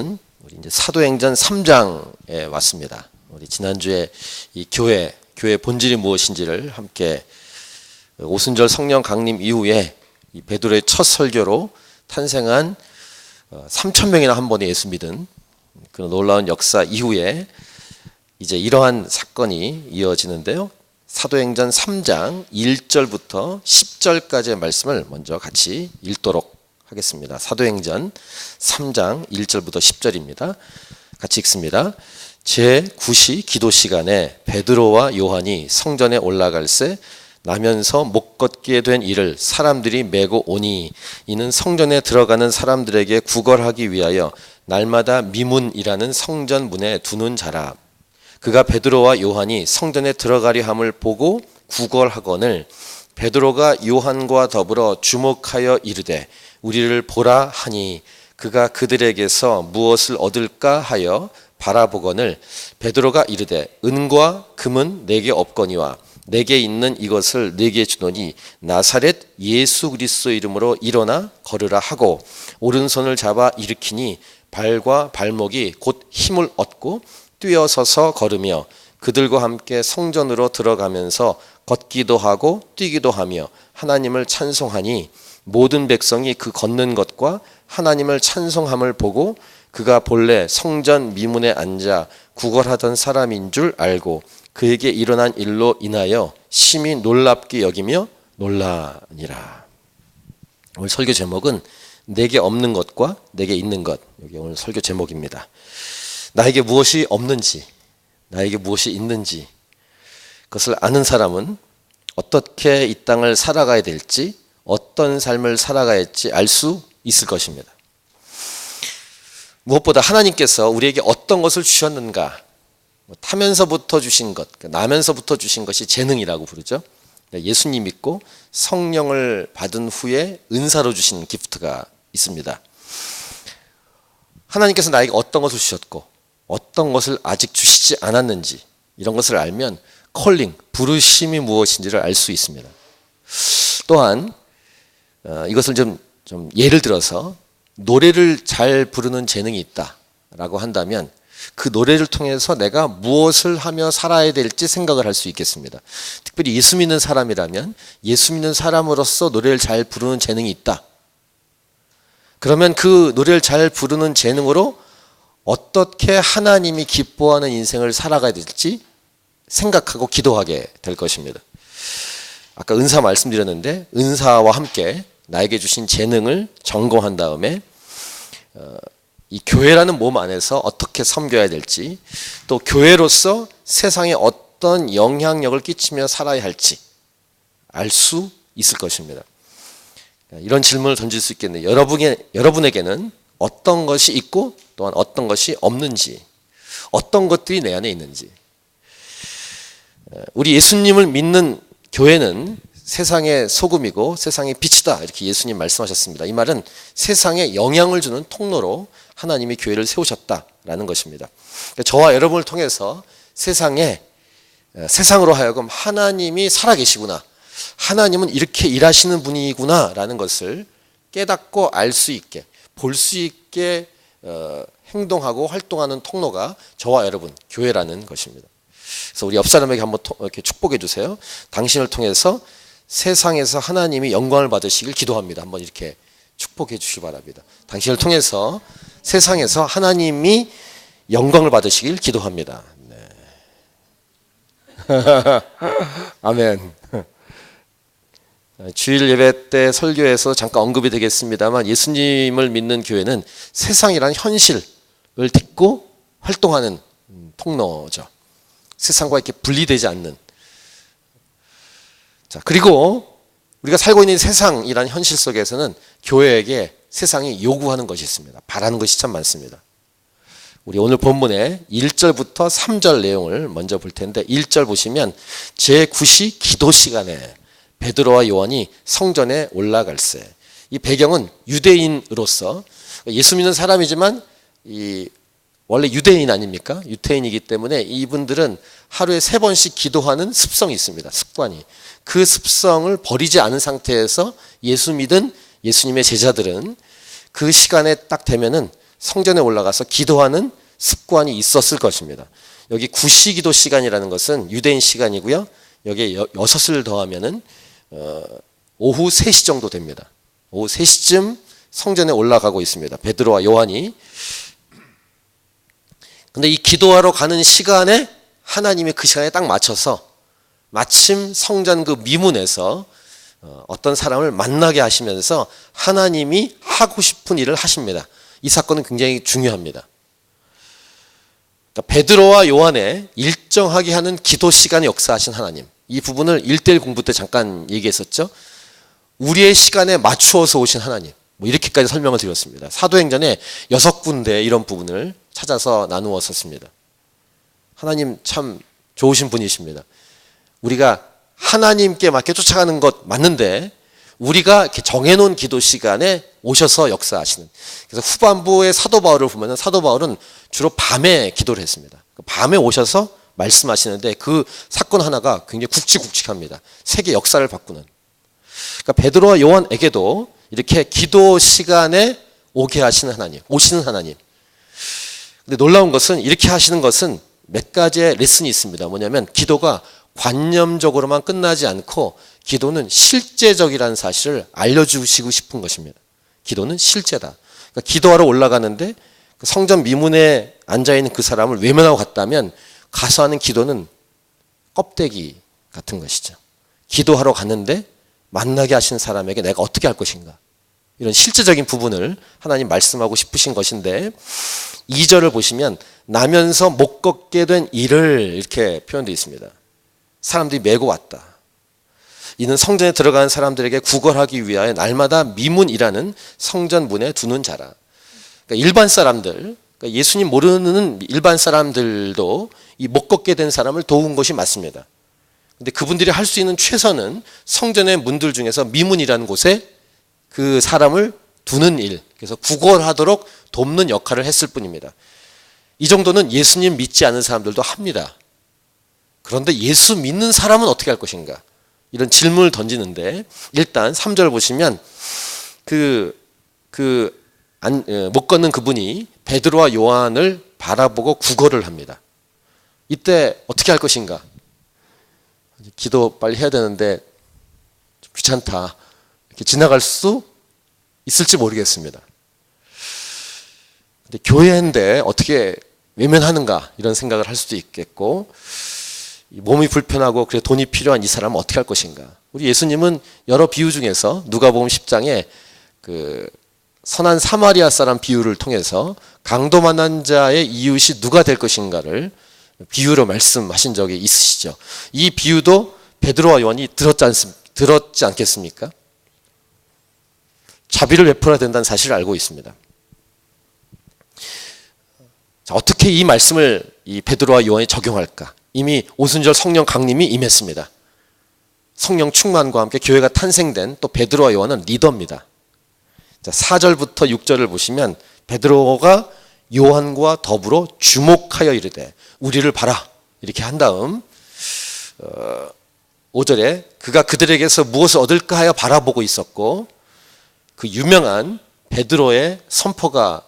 우리 이제 사도행전 3장에 왔습니다. 우리 지난주에 이 교회 본질이 무엇인지를 함께 오순절 성령 강림 이후에 이 베드로의 첫 설교로 탄생한 3,000명이나 한 번에 예수 믿은 그 놀라운 역사 이후에 이제 이러한 사건이 이어지는데요. 사도행전 3장 1절부터 10절까지의 말씀을 먼저 같이 읽도록 하겠습니다. 사도행전 3장 1절부터 10절입니다. 같이 읽습니다. 제9시 기도 시간에 베드로와 요한이 성전에 올라갈새 나면서 못 걷게 된 이를 사람들이 메고 오니 이는 성전에 들어가는 사람들에게 구걸하기 위하여 날마다 미문이라는 성전 문에 두는 자라. 그가 베드로와 요한이 성전에 들어가려 함을 보고 구걸하거늘 베드로가 요한과 더불어 주목하여 이르되 우리를 보라 하니 그가 그들에게서 무엇을 얻을까 하여 바라보거늘 베드로가 이르되 은과 금은 내게 없거니와 내게 있는 이것을 네게 주노니 나사렛 예수 그리스도 이름으로 일어나 걸으라 하고 오른손을 잡아 일으키니 발과 발목이 곧 힘을 얻고 뛰어서서 걸으며 그들과 함께 성전으로 들어가면서 걷기도 하고 뛰기도 하며 하나님을 찬송하니 모든 백성이 그 걷는 것과 하나님을 찬송함을 보고 그가 본래 성전 미문에 앉아 구걸하던 사람인 줄 알고 그에게 일어난 일로 인하여 심히 놀랍게 여기며 놀라니라. 오늘 설교 제목은 내게 없는 것과 내게 있는 것. 여기 오늘 설교 제목입니다. 나에게 무엇이 없는지, 나에게 무엇이 있는지 그것을 아는 사람은 어떻게 이 땅을 살아가야 될지, 어떤 삶을 살아가야 할지 알 수 있을 것입니다. 무엇보다 하나님께서 우리에게 어떤 것을 주셨는가, 타면서부터 주신 것, 나면서부터 주신 것이 재능이라고 부르죠. 예수님 믿고 성령을 받은 후에 은사로 주신 기프트가 있습니다. 하나님께서 나에게 어떤 것을 주셨고 어떤 것을 아직 주시지 않았는지 이런 것을 알면 컬링, 부르심이 무엇인지를 알 수 있습니다. 또한 이것을 좀 예를 들어서 노래를 잘 부르는 재능이 있다라고 한다면 그 노래를 통해서 내가 무엇을 하며 살아야 될지 생각을 할 수 있겠습니다. 특별히 예수 믿는 사람이라면 예수 믿는 사람으로서 노래를 잘 부르는 재능이 있다. 그러면 그 노래를 잘 부르는 재능으로 어떻게 하나님이 기뻐하는 인생을 살아가야 될지 생각하고 기도하게 될 것입니다. 아까 은사 말씀드렸는데 은사와 함께 나에게 주신 재능을 점검한 다음에 이 교회라는 몸 안에서 어떻게 섬겨야 될지 또 교회로서 세상에 어떤 영향력을 끼치며 살아야 할지 알 수 있을 것입니다. 이런 질문을 던질 수 있겠네요. 여러분에게는 어떤 것이 있고 또한 어떤 것이 없는지, 어떤 것들이 내 안에 있는지. 우리 예수님을 믿는 교회는 세상의 소금이고 세상의 빛이다 이렇게 예수님 말씀하셨습니다. 이 말은 세상에 영향을 주는 통로로 하나님이 교회를 세우셨다라는 것입니다. 저와 여러분을 통해서 세상으로 하여금 하나님이 살아계시구나, 하나님은 이렇게 일하시는 분이구나 라는 것을 깨닫고 알 수 있게, 볼 수 있게 행동하고 활동하는 통로가 저와 여러분 교회라는 것입니다. 그래서 우리 옆 사람에게 한번 이렇게 축복해 주세요. 당신을 통해서 세상에서 하나님이 영광을 받으시길 기도합니다. 한번 이렇게 축복해 주시기 바랍니다. 당신을 통해서 세상에서 하나님이 영광을 받으시길 기도합니다. 네. 아멘. 주일 예배 때 설교에서 잠깐 언급이 되겠습니다만 예수님을 믿는 교회는 세상이라는 현실을 딛고 활동하는 통로죠. 세상과 이렇게 분리되지 않는. 자, 그리고 우리가 살고 있는 세상이라는 현실 속에서는 교회에게 세상이 요구하는 것이 있습니다. 바라는 것이 참 많습니다. 우리 오늘 본문의 1절부터 3절 내용을 먼저 볼 텐데 1절 보시면 제9시 기도 시간에 베드로와 요한이 성전에 올라갈새. 이 배경은 유대인으로서 예수 믿는 사람이지만 원래 유대인 아닙니까? 유태인이기 때문에 이분들은 하루에 3번씩 기도하는 습성이 있습니다. 습관이. 그 습성을 버리지 않은 상태에서 예수 믿은 예수님의 제자들은 그 시간에 딱 되면은 성전에 올라가서 기도하는 습관이 있었을 것입니다. 여기 구시기도 시간이라는 것은 유대인 시간이고요. 여기에 6을 더하면은 오후 3시 정도 됩니다. 오후 3시쯤 성전에 올라가고 있습니다. 베드로와 요한이. 근데 이 기도하러 가는 시간에 하나님이 그 시간에 딱 맞춰서 마침 성전 그 미문에서 어떤 사람을 만나게 하시면서 하나님이 하고 싶은 일을 하십니다. 이 사건은 굉장히 중요합니다. 그러니까 베드로와 요한의 일정하게 하는 기도 시간에 역사하신 하나님. 이 부분을 1대1 공부 때 잠깐 얘기했었죠. 우리의 시간에 맞추어서 오신 하나님. 뭐 이렇게까지 설명을 드렸습니다. 사도행전에 6군데 이런 부분을 찾아서 나누었었습니다. 하나님 참 좋으신 분이십니다. 우리가 하나님께 맞게 쫓아가는 것 맞는데 우리가 이렇게 정해놓은 기도 시간에 오셔서 역사하시는. 그래서 후반부의 사도 바울을 보면 사도 바울은 주로 밤에 기도를 했습니다. 밤에 오셔서 말씀하시는데 그 사건 하나가 굉장히 굵직굵직합니다. 세계 역사를 바꾸는. 그러니까 베드로와 요한에게도 이렇게 기도 시간에 오게 하시는 하나님, 오시는 하나님. 근데 놀라운 것은 이렇게 하시는 것은 몇 가지의 레슨이 있습니다. 뭐냐면 기도가 관념적으로만 끝나지 않고 기도는 실제적이라는 사실을 알려주시고 싶은 것입니다. 기도는 실제다. 그러니까 기도하러 올라가는데 성전 미문에 앉아있는 그 사람을 외면하고 갔다면 가서 하는 기도는 껍데기 같은 것이죠. 기도하러 갔는데 만나게 하신 사람에게 내가 어떻게 할 것인가. 이런 실제적인 부분을 하나님 말씀하고 싶으신 것인데 2절을 보시면 나면서 못 걷게 된 이를 이렇게 표현되어 있습니다. 사람들이 메고 왔다. 이는 성전에 들어가는 사람들에게 구걸하기 위하여 날마다 미문이라는 성전 문에 두는 자라. 그러니까 일반 사람들, 그러니까 예수님 모르는 일반 사람들도 이 못 걷게 된 사람을 도운 것이 맞습니다. 근데 그분들이 할 수 있는 최선은 성전의 문들 중에서 미문이라는 곳에 그 사람을 두는 일, 그래서 구걸하도록 돕는 역할을 했을 뿐입니다. 이 정도는 예수님 믿지 않은 사람들도 합니다. 그런데 예수 믿는 사람은 어떻게 할 것인가? 이런 질문을 던지는데 일단 3절 보시면 못 걷는 그분이 베드로와 요한을 바라보고 구걸을 합니다. 이때 어떻게 할 것인가? 기도 빨리 해야 되는데 좀 귀찮다. 이렇게 지나갈 수 있을지 모르겠습니다. 근데 교회인데 어떻게 외면하는가 이런 생각을 할 수도 있겠고 몸이 불편하고 그래 돈이 필요한 이 사람은 어떻게 할 것인가. 우리 예수님은 여러 비유 중에서 누가복음 10장에 그 선한 사마리아 사람 비유를 통해서 강도 만난 자의 이웃이 누가 될 것인가를 비유로 말씀하신 적이 있으시죠. 이 비유도 베드로와 요한이 들었지 않겠습니까? 자비를 베풀어야 된다는 사실을 알고 있습니다. 자, 어떻게 이 말씀을 이 베드로와 요한이 적용할까? 이미 오순절 성령 강림이 임했습니다. 성령 충만과 함께 교회가 탄생된 또 베드로와 요한은 리더입니다. 자, 4절부터 6절을 보시면 베드로가 요한과 더불어 주목하여 이르되 우리를 봐라 이렇게 한 다음 5절에 그가 그들에게서 무엇을 얻을까 하여 바라보고 있었고 그 유명한 베드로의 선포가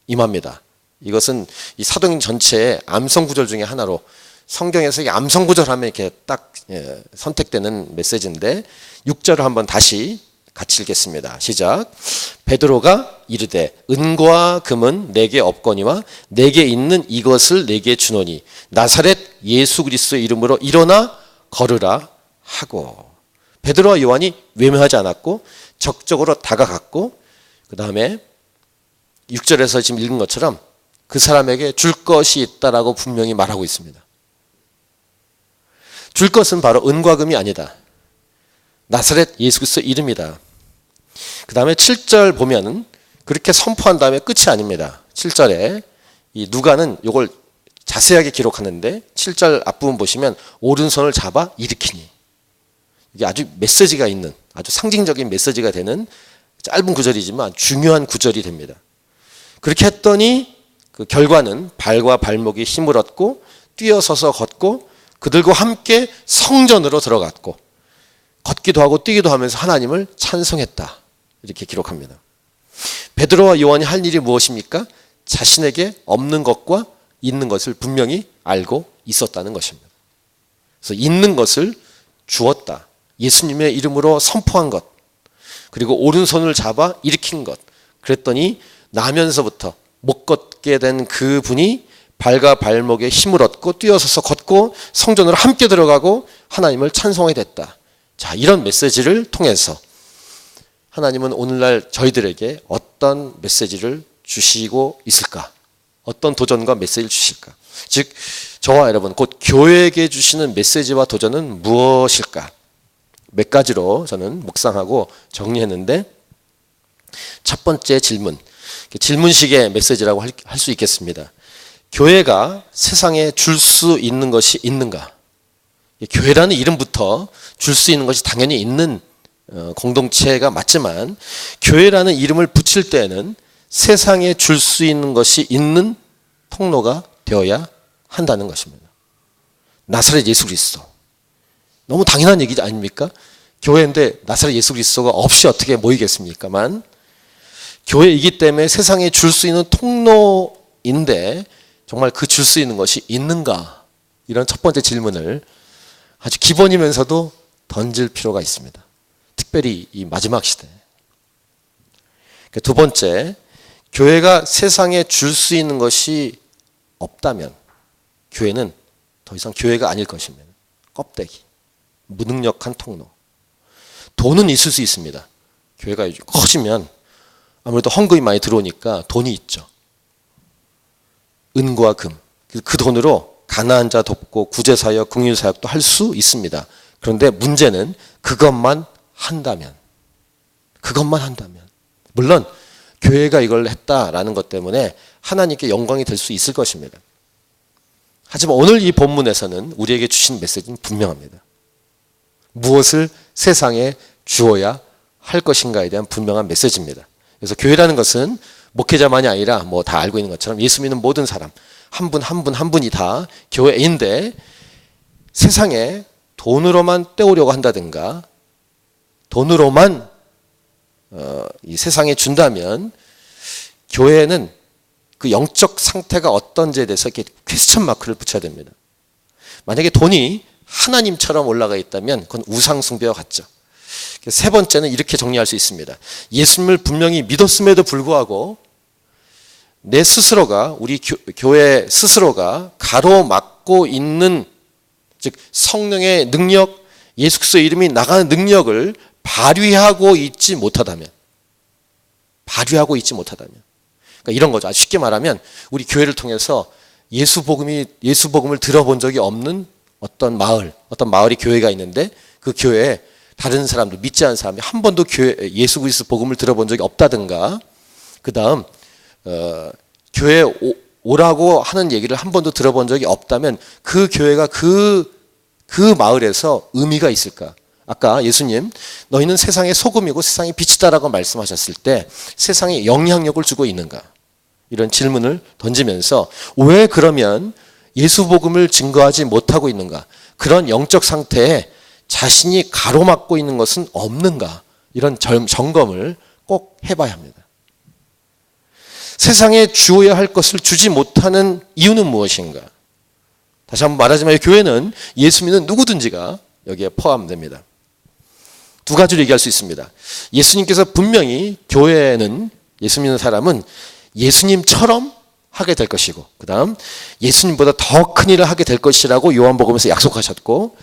임합니다. 이것은 이 사도행 전체의 암송 구절 중에 하나로 성경에서 이 암송 구절 하면 이렇게 딱 선택되는 메시지인데 6절을 한번 다시 같이 읽겠습니다. 시작. 베드로가 이르되 은과 금은 내게 없거니와 내게 있는 이것을 내게 주노니 나사렛 예수 그리스도의 이름으로 일어나 걸으라 하고. 베드로와 요한이 외면하지 않았고 적극적으로 다가갔고 그 다음에 6절에서 지금 읽은 것처럼 그 사람에게 줄 것이 있다라고 분명히 말하고 있습니다. 줄 것은 바로 은과 금이 아니다. 나사렛 예수 그리스도 이름이다. 그 다음에 7절 보면은 그렇게 선포한 다음에 끝이 아닙니다. 7절에 이 누가는 이걸 자세하게 기록하는데 7절 앞부분 보시면 오른손을 잡아 일으키니 이게 아주 메시지가 있는 아주 상징적인 메시지가 되는 짧은 구절이지만 중요한 구절이 됩니다. 그렇게 했더니 그 결과는 발과 발목이 힘을 얻고 뛰어서서 걷고 그들과 함께 성전으로 들어갔고 걷기도 하고 뛰기도 하면서 하나님을 찬송했다. 이렇게 기록합니다. 베드로와 요한이 할 일이 무엇입니까? 자신에게 없는 것과 있는 것을 분명히 알고 있었다는 것입니다. 그래서 있는 것을 주었다. 예수님의 이름으로 선포한 것. 그리고 오른손을 잡아 일으킨 것. 그랬더니 나면서부터 못 걷게 된 그 분이 발과 발목에 힘을 얻고 뛰어서서 걷고 성전으로 함께 들어가고 하나님을 찬송하게 됐다. 자, 이런 메시지를 통해서 하나님은 오늘날 저희들에게 어떤 메시지를 주시고 있을까? 어떤 도전과 메시지를 주실까? 즉 저와 여러분 곧 교회에게 주시는 메시지와 도전은 무엇일까? 몇 가지로 저는 묵상하고 정리했는데, 첫 번째 질문식의 메시지라고 할 수 있겠습니다. 교회가 세상에 줄 수 있는 것이 있는가? 교회라는 이름부터 줄 수 있는 것이 당연히 있는 공동체가 맞지만, 교회라는 이름을 붙일 때에는 세상에 줄 수 있는 것이 있는 통로가 되어야 한다는 것입니다. 나사렛 예수 그리스도. 너무 당연한 얘기 아닙니까? 교회인데 나사렛 예수 그리스도가 없이 어떻게 모이겠습니까만, 교회이기 때문에 세상에 줄 수 있는 통로인데 정말 그 줄 수 있는 것이 있는가? 이런 첫 번째 질문을 아주 기본이면서도 던질 필요가 있습니다. 특별히 이 마지막 시대. 두 번째, 교회가 세상에 줄 수 있는 것이 없다면 교회는 더 이상 교회가 아닐 것입니다. 껍데기, 무능력한 통로. 돈은 있을 수 있습니다. 교회가 커지면 아무래도 헌금이 많이 들어오니까 돈이 있죠. 은과 금. 그 돈으로 가난한 자 돕고 구제사역, 긍휼사역도 할 수 있습니다. 그런데 문제는 그것만 한다면. 물론 교회가 이걸 했다라는 것 때문에 하나님께 영광이 될 수 있을 것입니다. 하지만 오늘 이 본문에서는 우리에게 주신 메시지는 분명합니다. 무엇을 세상에 주어야 할 것인가에 대한 분명한 메시지입니다. 그래서 교회라는 것은 목회자만이 아니라 뭐 다 알고 있는 것처럼 예수 믿는 모든 사람 한 분이 다 교회인데, 세상에 돈으로만 때우려고 한다든가 돈으로만 이 세상에 준다면 교회는 그 영적 상태가 어떤지에 대해서 이렇게 퀘스천 마크를 붙여야 됩니다. 만약에 돈이 하나님처럼 올라가 있다면 그건 우상 숭배와 같죠. 세 번째는 이렇게 정리할 수 있습니다. 예수님을 분명히 믿었음에도 불구하고 내 스스로가, 우리 교회 스스로가 가로막고 있는, 즉 성령의 능력, 예수 그리스도의 이름이 나가는 능력을 발휘하고 있지 못하다면, 그러니까 이런 거죠. 아주 쉽게 말하면 우리 교회를 통해서 예수 복음을 들어본 적이 없는 어떤 마을이 교회가 있는데, 그 교회에 다른 사람들, 믿지 않은 사람이 한 번도 예수 그리스도 복음을 들어본 적이 없다든가, 그 다음 교회에 오라고 하는 얘기를 한 번도 들어본 적이 없다면 그 교회가 그 마을에서 의미가 있을까? 아까 예수님, 너희는 세상의 소금이고 세상의 빛이다라고 말씀하셨을 때 세상에 영향력을 주고 있는가? 이런 질문을 던지면서 왜 그러면 예수 복음을 증거하지 못하고 있는가? 그런 영적 상태에 자신이 가로막고 있는 것은 없는가? 이런 점검을 꼭 해봐야 합니다. 세상에 주어야 할 것을 주지 못하는 이유는 무엇인가? 다시 한번 말하지만 교회는 예수 믿는 누구든지가 여기에 포함됩니다. 두 가지로 얘기할 수 있습니다. 예수님께서 분명히 교회는, 예수 믿는 사람은 예수님처럼 하게 될 것이고, 그 다음 예수님보다 더 큰 일을 하게 될 것이라고 요한복음에서 약속하셨고,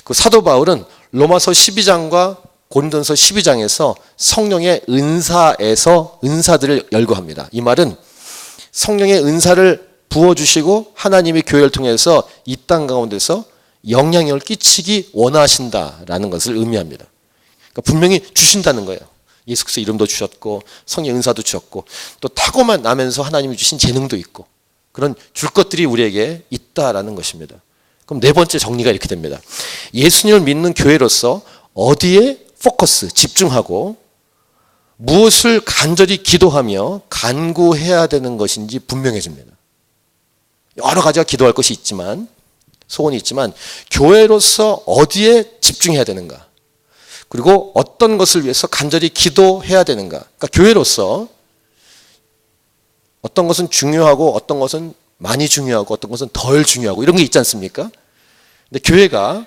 그 사도 바울은 로마서 12장과 고린도서 12장에서 성령의 은사들을 열거합니다. 이 말은 성령의 은사를 부어주시고 하나님이 교회를 통해서 이 땅 가운데서 영향력을 끼치기 원하신다라는 것을 의미합니다. 그러니까 분명히 주신다는 거예요. 예수 그리스도 이름도 주셨고 성령의 은사도 주셨고 또 타고만 나면서 하나님이 주신 재능도 있고 그런 줄 것들이 우리에게 있다라는 것입니다. 그럼 네 번째 정리가 이렇게 됩니다. 예수님을 믿는 교회로서 어디에 집중하고 무엇을 간절히 기도하며 간구해야 되는 것인지 분명해집니다. 여러 가지가 기도할 것이 있지만, 소원이 있지만 교회로서 어디에 집중해야 되는가? 그리고 어떤 것을 위해서 간절히 기도해야 되는가. 그러니까 교회로서 어떤 것은 중요하고 어떤 것은 많이 중요하고 어떤 것은 덜 중요하고 이런 게 있지 않습니까? 근데 교회가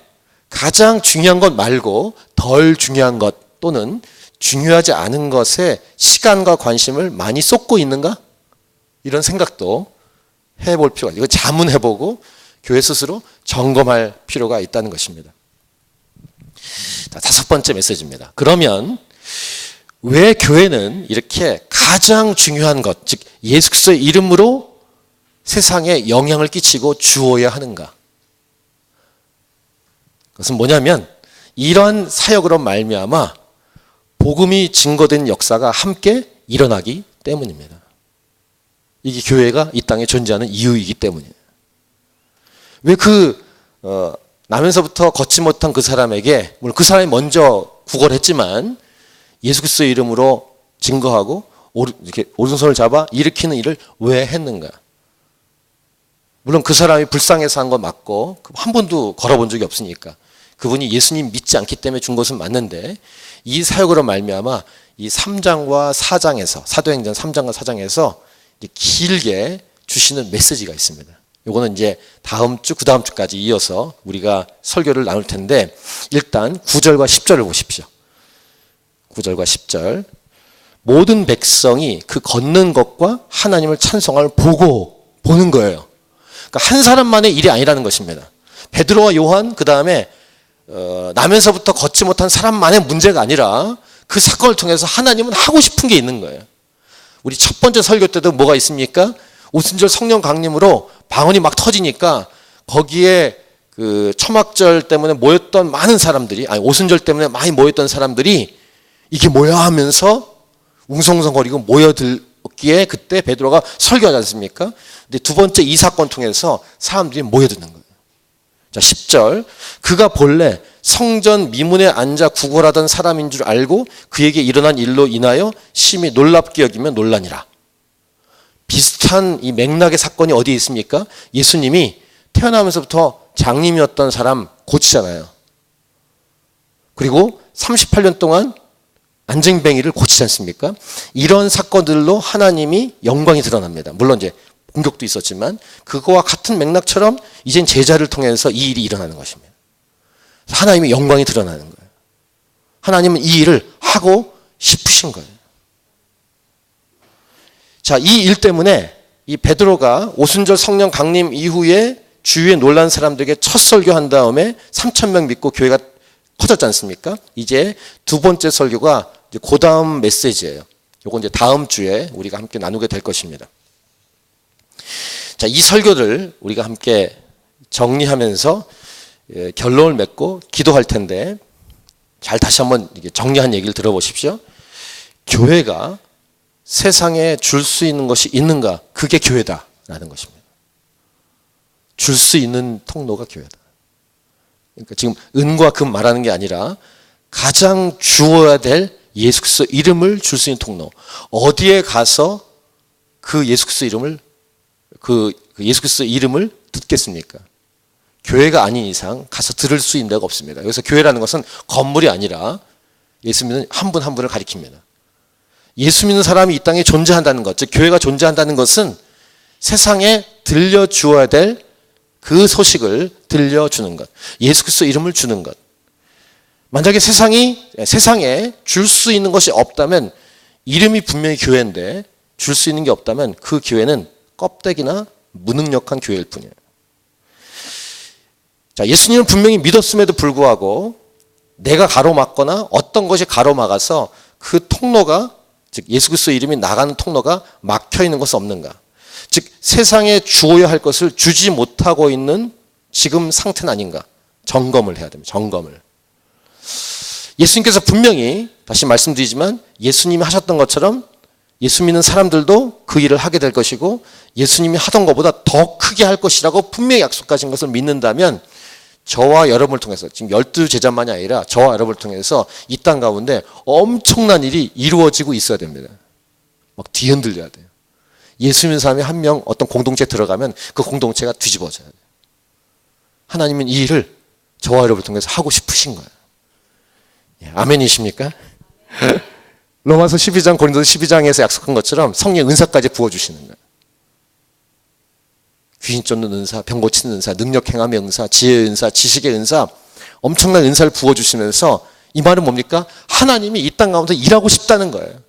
가장 중요한 것 말고 덜 중요한 것 또는 중요하지 않은 것에 시간과 관심을 많이 쏟고 있는가? 이런 생각도 해볼 필요가 있어요. 이거 자문해보고 교회 스스로 점검할 필요가 있다는 것입니다. 자, 5번째 메시지입니다. 그러면 왜 교회는 이렇게 가장 중요한 것, 즉 예수 그리스도의 이름으로 세상에 영향을 끼치고 주어야 하는가? 그것은 뭐냐면 이런 사역으로 말미암아 복음이 증거된 역사가 함께 일어나기 때문입니다. 이게 교회가 이 땅에 존재하는 이유이기 때문이에요. 왜 나면서부터 걷지 못한 그 사람에게, 물론 그 사람이 먼저 구걸을 했지만 예수 그리스도의 이름으로 증거하고 이렇게 오른손을 잡아 일으키는 일을 왜 했는가? 물론 그 사람이 불쌍해서 한 건 맞고 한 번도 걸어본 적이 없으니까 그분이 예수님 믿지 않기 때문에 준 것은 맞는데 이 사역으로 말미암아 이 3장과 4장에서 사도행전 3장과 4장에서 길게 주시는 메시지가 있습니다. 이거는 이제 다음 주, 그 다음 주까지 이어서 우리가 설교를 나눌 텐데 일단 9절과 10절을 보십시오. 9절과 10절. 모든 백성이 그 걷는 것과 하나님을 찬송함을 보는 거예요. 그러니까 한 사람만의 일이 아니라는 것입니다. 베드로와 요한, 그 다음에 나면서부터 걷지 못한 사람만의 문제가 아니라 그 사건을 통해서 하나님은 하고 싶은 게 있는 거예요. 우리 첫 번째 설교 때도 뭐가 있습니까? 오순절 성령 강림으로 방언이 막 터지니까 거기에 그 초막절 때문에 모였던 많은 사람들이, 아니 오순절 때문에 많이 모였던 사람들이 이게 뭐야 하면서 웅성웅성거리고 모여들기에 그때 베드로가 설교하지 않습니까? 근데 두 번째 이 사건 통해서 사람들이 모여드는 거예요. 자, 10절. 그가 본래 성전 미문에 앉아 구걸하던 사람인 줄 알고 그에게 일어난 일로 인하여 심히 놀랍게 여기며 놀라니라. 비슷한 이 맥락의 사건이 어디에 있습니까? 예수님이 태어나면서부터 장님이었던 사람 고치잖아요. 그리고 38년 동안 안증뱅이를 고치지 않습니까? 이런 사건들로 하나님이 영광이 드러납니다. 물론 이제 공격도 있었지만 그거와 같은 맥락처럼 이젠 제자를 통해서 이 일이 일어나는 것입니다. 하나님의 영광이 드러나는 거예요. 하나님은 이 일을 하고 싶으신 거예요. 자, 이 일 때문에 이 베드로가 오순절 성령 강림 이후에 주위에 놀란 사람들에게 첫 설교한 다음에 3,000명 믿고 교회가 커졌지 않습니까? 이제 두 번째 설교가 이제 그 다음 메시지예요. 요건 이제 다음 주에 우리가 함께 나누게 될 것입니다. 자, 이 설교를 우리가 함께 정리하면서 결론을 맺고 기도할 텐데 잘 다시 한번 정리한 얘기를 들어보십시오. 교회가 세상에 줄 수 있는 것이 있는가? 그게 교회다라는 것입니다. 줄 수 있는 통로가 교회다. 그러니까 지금 은과 금 말하는 게 아니라 가장 주어야 될 예수 그리스도 이름을 줄 수 있는 통로. 어디에 가서 그 예수 그리스도 이름을 그 예수 그리스도 이름을 듣겠습니까? 교회가 아닌 이상 가서 들을 수 있는 데가 없습니다. 여기서 교회라는 것은 건물이 아니라 예수 믿는 한 분 한 분을 가리킵니다. 예수 믿는 사람이 이 땅에 존재한다는 것, 즉 교회가 존재한다는 것은 세상에 들려주어야 될 그 소식을 들려주는 것, 예수 그리스도 이름을 주는 것. 만약에 세상에 줄 수 있는 것이 없다면 이름이 분명히 교회인데 줄 수 있는 게 없다면 그 교회는 껍데기나 무능력한 교회일 뿐이에요. 자, 예수님은 분명히 믿었음에도 불구하고 내가 가로막거나 어떤 것이 가로막아서 그 통로가, 즉 예수 그리스도 이름이 나가는 통로가 막혀 있는 것은 없는가? 즉 세상에 주어야 할 것을 주지 못하고 있는 지금 상태는 아닌가? 점검을 해야 됩니다. 점검을. 예수님께서 분명히 다시 말씀드리지만 예수님이 하셨던 것처럼 예수 믿는 사람들도 그 일을 하게 될 것이고 예수님이 하던 것보다 더 크게 할 것이라고 분명히 약속하신 것을 믿는다면 저와 여러분을 통해서, 지금 12제자만이 아니라 저와 여러분을 통해서 이 땅 가운데 엄청난 일이 이루어지고 있어야 됩니다. 막 뒤흔들려야 돼요. 예수 믿는 사람이 한 명 어떤 공동체에 들어가면 그 공동체가 뒤집어져야 돼요. 하나님은 이 일을 저와 여러분을 통해서 하고 싶으신 거예요. 아멘이십니까? 로마서 12장, 고린도서 12장에서 약속한 것처럼 성령의 은사까지 부어주시는 거예요. 귀신 쫓는 은사, 병 고치는 은사, 능력 행함의 은사, 지혜의 은사, 지식의 은사, 엄청난 은사를 부어주시면서 이 말은 뭡니까? 하나님이 이 땅 가운데 일하고 싶다는 거예요.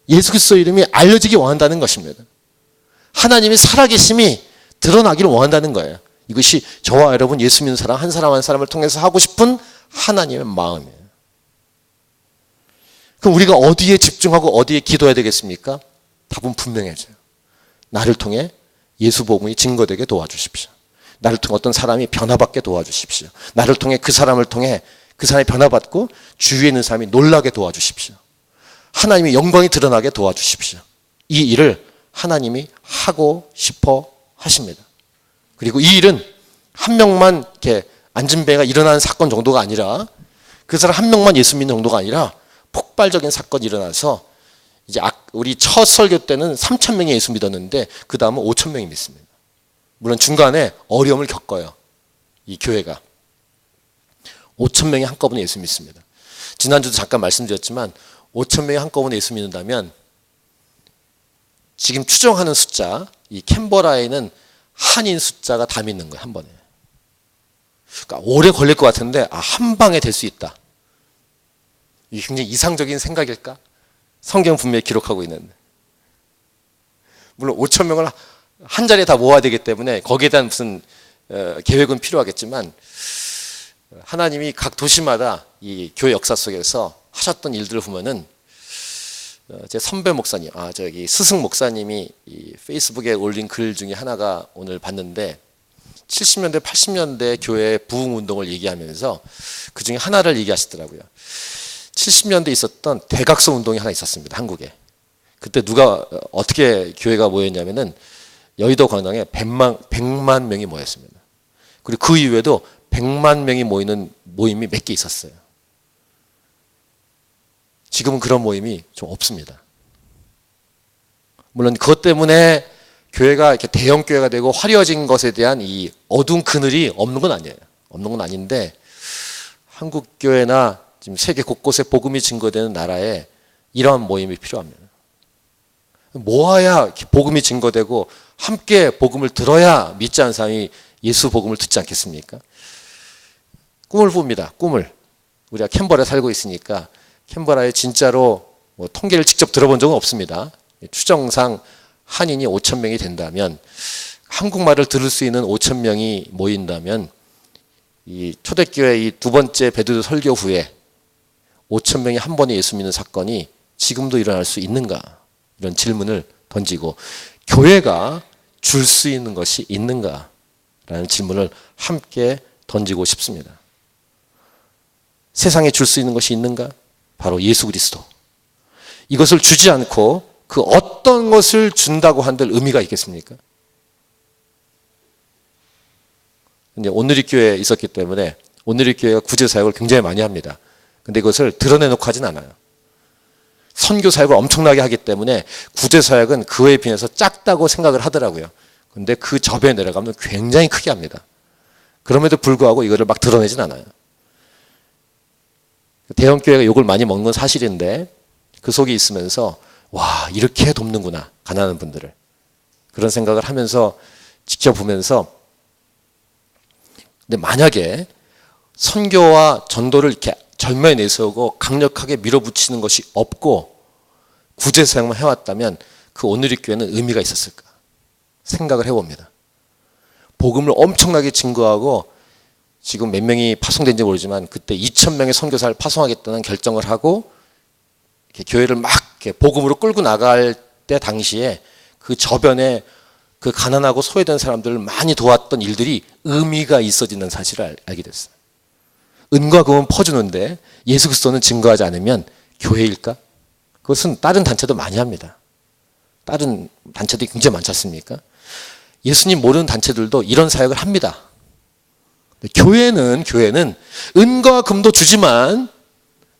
예수 그리스도 이름이 알려지기 원한다는 것입니다. 하나님이 살아계심이 드러나기를 원한다는 거예요. 이것이 저와 여러분 예수 믿는 사람 한 사람 한 사람을 통해서 하고 싶은 하나님의 마음이에요. 그럼 우리가 어디에 집중하고 어디에 기도해야 되겠습니까? 답은 분명해져요. 나를 통해 예수 복음이 증거되게 도와주십시오. 나를 통해 어떤 사람이 변화받게 도와주십시오. 나를 통해 그 사람을 통해 그 사람이 변화받고 주위에 있는 사람이 놀라게 도와주십시오. 하나님의 영광이 드러나게 도와주십시오. 이 일을 하나님이 하고 싶어 하십니다. 그리고 이 일은 한 명만 이렇게 안진뱅이가 일어나는 사건 정도가 아니라 그 사람 한 명만 예수 믿는 정도가 아니라 폭발적인 사건이 일어나서 이제 우리 첫 설교 때는 3,000명이 예수 믿었는데 그 다음은 5,000명이 믿습니다. 물론 중간에 어려움을 겪어요. 이 교회가. 5,000명이 한꺼번에 예수 믿습니다. 지난주도 잠깐 말씀드렸지만 5,000명이 한꺼번에 예수 믿는다면 지금 추정하는 숫자, 이 캔버라에는 한인 숫자가 다 믿는 거예요. 한 번에. 그러니까 오래 걸릴 것 같은데 한 방에 될 수 있다. 이게 굉장히 이상적인 생각일까? 성경 분명히 기록하고 있는데. 물론 5,000명을 한 자리에 다 모아야 되기 때문에 거기에 대한 무슨 계획은 필요하겠지만 하나님이 각 도시마다 이 교회 역사 속에서 하셨던 일들을 보면은 제 선배 목사님, 저기 스승 목사님이 이 페이스북에 올린 글 중에 하나가 오늘 봤는데 70년대, 80년대 교회 부흥 운동을 얘기하면서 그 중에 하나를 얘기하시더라고요. 70년대 있었던 대각성 운동이 하나 있었습니다. 한국에. 그때 누가 어떻게 교회가 모였냐면은 여의도 광장에 100만 명이 모였습니다. 그리고 그 이후에도 100만 명이 모이는 모임이 몇 개 있었어요. 지금은 그런 모임이 좀 없습니다. 물론 그것 때문에 교회가 이렇게 대형 교회가 되고 화려해진 것에 대한 이 어두운 그늘이 없는 건 아니에요. 없는 건 아닌데 한국 교회나 지금 세계 곳곳에 복음이 증거되는 나라에 이러한 모임이 필요합니다. 모아야 복음이 증거되고 함께 복음을 들어야 믿지 않는 사람이 예수 복음을 듣지 않겠습니까? 꿈을 봅니다. 꿈을. 우리가 캔버라에 살고 있으니까 캔버라에 진짜로 통계를 직접 들어본 적은 없습니다. 추정상 한인이 5,000명이 된다면 한국말을 들을 수 있는 5,000명이 모인다면 이 초대교회 이 두 번째 베드로 설교 후에 5,000명이 한 번에 예수 믿는 사건이 지금도 일어날 수 있는가? 이런 질문을 던지고 교회가 줄 수 있는 것이 있는가? 라는 질문을 함께 던지고 싶습니다. 세상에 줄 수 있는 것이 있는가? 바로 예수 그리스도. 이것을 주지 않고 그 어떤 것을 준다고 한들 의미가 있겠습니까? 근데 오늘의 교회에 있었기 때문에 오늘의 교회가 구제 사역을 굉장히 많이 합니다. 근데 그것을 드러내놓고 하진 않아요. 선교 사역을 엄청나게 하기 때문에 구제 사역은 그에 비해서 작다고 생각을 하더라고요. 근데 그 접에 내려가면 굉장히 크게 합니다. 그럼에도 불구하고 이거를 막 드러내진 않아요. 대형 교회가 욕을 많이 먹는 건 사실인데 그 속에 있으면서 와, 이렇게 돕는구나, 가난한 분들을. 그런 생각을 하면서 직접 보면서 근데 만약에 선교와 전도를 이렇게 전면에 내세우고 강력하게 밀어붙이는 것이 없고 구제 사역만 해왔다면 그 오늘의 교회는 의미가 있었을까 생각을 해봅니다. 복음을 엄청나게 증거하고 지금 몇 명이 파송된지 모르지만 그때 2,000명의 선교사를 파송하겠다는 결정을 하고 이렇게 교회를 막 이렇게 복음으로 끌고 나갈 때 당시에 그 저변에 그 가난하고 소외된 사람들을 많이 도왔던 일들이 의미가 있어지는 사실을 알게 됐어요. 은과 금은 퍼주는데 예수 그리스도는 증거하지 않으면 교회일까? 그것은 다른 단체도 많이 합니다. 다른 단체들이 굉장히 많지 않습니까? 예수님 모르는 단체들도 이런 사역을 합니다. 교회는 은과 금도 주지만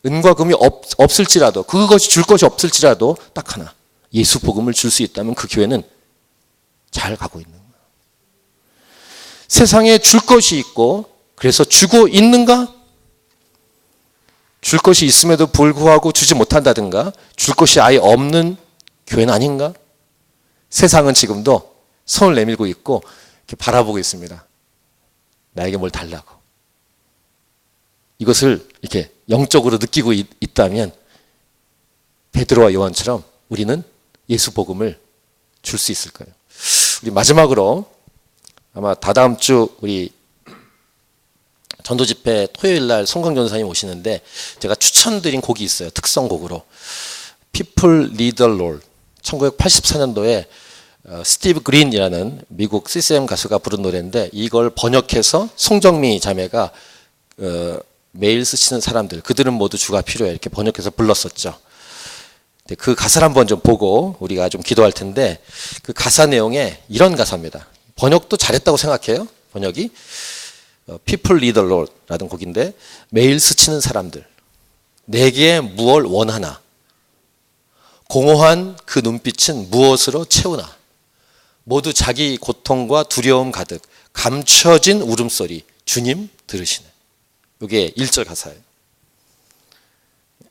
은과 금이 없을지라도 그것이 줄 것이 없을지라도 딱 하나 예수 복음을 줄 수 있다면 그 교회는 잘 가고 있는 거예요. 세상에 줄 것이 있고 그래서 주고 있는가? 줄 것이 있음에도 불구하고 주지 못한다든가 줄 것이 아예 없는 교회는 아닌가? 세상은 지금도 손을 내밀고 있고 이렇게 바라보고 있습니다. 나에게 뭘 달라고. 이것을 이렇게 영적으로 느끼고 있다면 베드로와 요한처럼 우리는 예수 복음을 줄 수 있을 거예요. 우리 마지막으로 아마 다다음 주 우리 전도 집회 토요일 날 송강 전사님 오시는데 제가 추천드린 곡이 있어요. 특성곡으로 People Lead the Lord. 1984년도에 스티브 그린이라는 미국 CCM 가수가 부른 노래인데 이걸 번역해서 송정미 자매가 메일 쓰시는 사람들 그들은 모두 주가 필요해 이렇게 번역해서 불렀었죠. 그 가사를 한번 좀 보고 우리가 좀 기도할 텐데 그 가사 내용에 이런 가사입니다. 번역도 잘했다고 생각해요. 번역이 People Lead the Lord 라는 곡인데 매일 스치는 사람들 내게 무엇을 원하나 공허한 그 눈빛은 무엇으로 채우나 모두 자기 고통과 두려움 가득 감춰진 울음소리 주님 들으시네. 이게 1절 가사예요.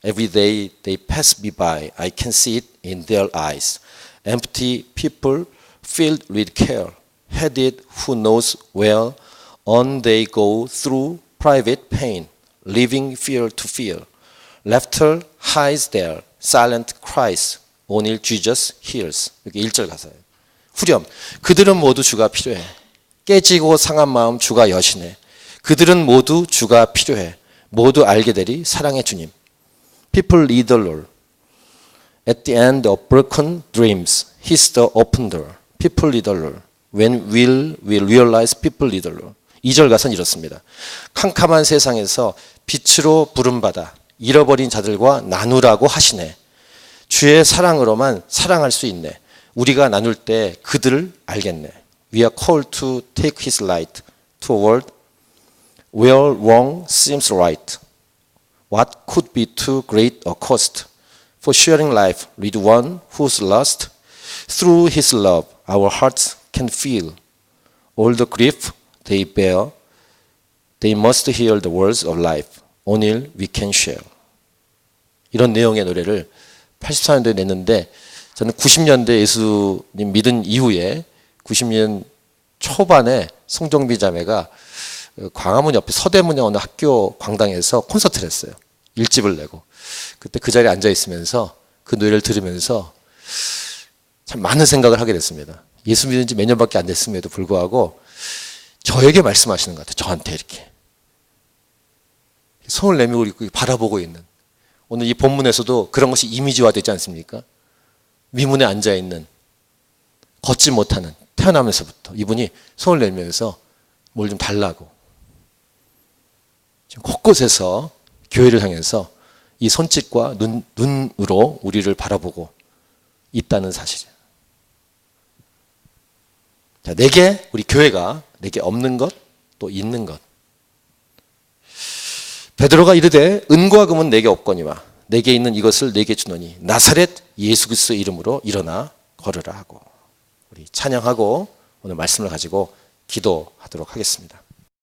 Every day they pass me by, I can see it in their eyes. Empty people filled with care, headed who knows where, on they go through private pain, leaving fear to fear. Laughter hides there, silent cries, only Jesus hears. 이게 1절 가사예요. 후렴, 그들은 모두 주가 필요해. 깨지고 상한 마음 주가 여시네. 그들은 모두 주가 필요해. 모두 알게 되리 사랑의 주님. People lead the Lord. At the end of broken dreams, He's the open door. People lead the Lord. When will we realize people lead the Lord? 2절 가사는 이렇습니다. 캄캄한 세상에서 빛으로 부름받아 잃어버린 자들과 나누라고 하시네. 주의 사랑으로만 사랑할 수 있네. 우리가 나눌 때 그들을 알겠네. We are called to take His light to a world where wrong seems right. What could be too great a cost for sharing life with one who's lost? Through His love, our hearts can feel all the grief they bear. They must hear the words of life. 오늘 we can share. 이런 내용의 노래를 84년도에 냈는데 저는 90년대 예수님 믿은 이후에 90년 초반에 송정비 자매가 광화문 옆에 서대문의 어느 학교 광당에서 콘서트를 했어요. 1집을 내고. 그때 그 자리에 앉아 있으면서 그 노래를 들으면서 참 많은 생각을 하게 됐습니다. 예수 믿은 지 몇 년밖에 안 됐음에도 불구하고 저에게 말씀하시는 것 같아요. 저한테 이렇게. 손을 내밀고 있고 바라보고 있는. 오늘 이 본문에서도 그런 것이 이미지화되지 않습니까? 위문에 앉아있는 걷지 못하는 태어나면서부터 이분이 손을 내밀면서 뭘 좀 달라고 지금 곳곳에서 교회를 향해서 이 손짓과 눈으로 우리를 바라보고 있다는 사실이에요. 자, 내게 우리 교회가 내게 없는 것 또 있는 것. 베드로가 이르되 은과 금은 내게 없거니와 내게 있는 이것을 내게 주노니 나사렛 예수 그리스도의 이름으로 일어나 걸으라 하고 우리 찬양하고 오늘 말씀을 가지고 기도하도록 하겠습니다.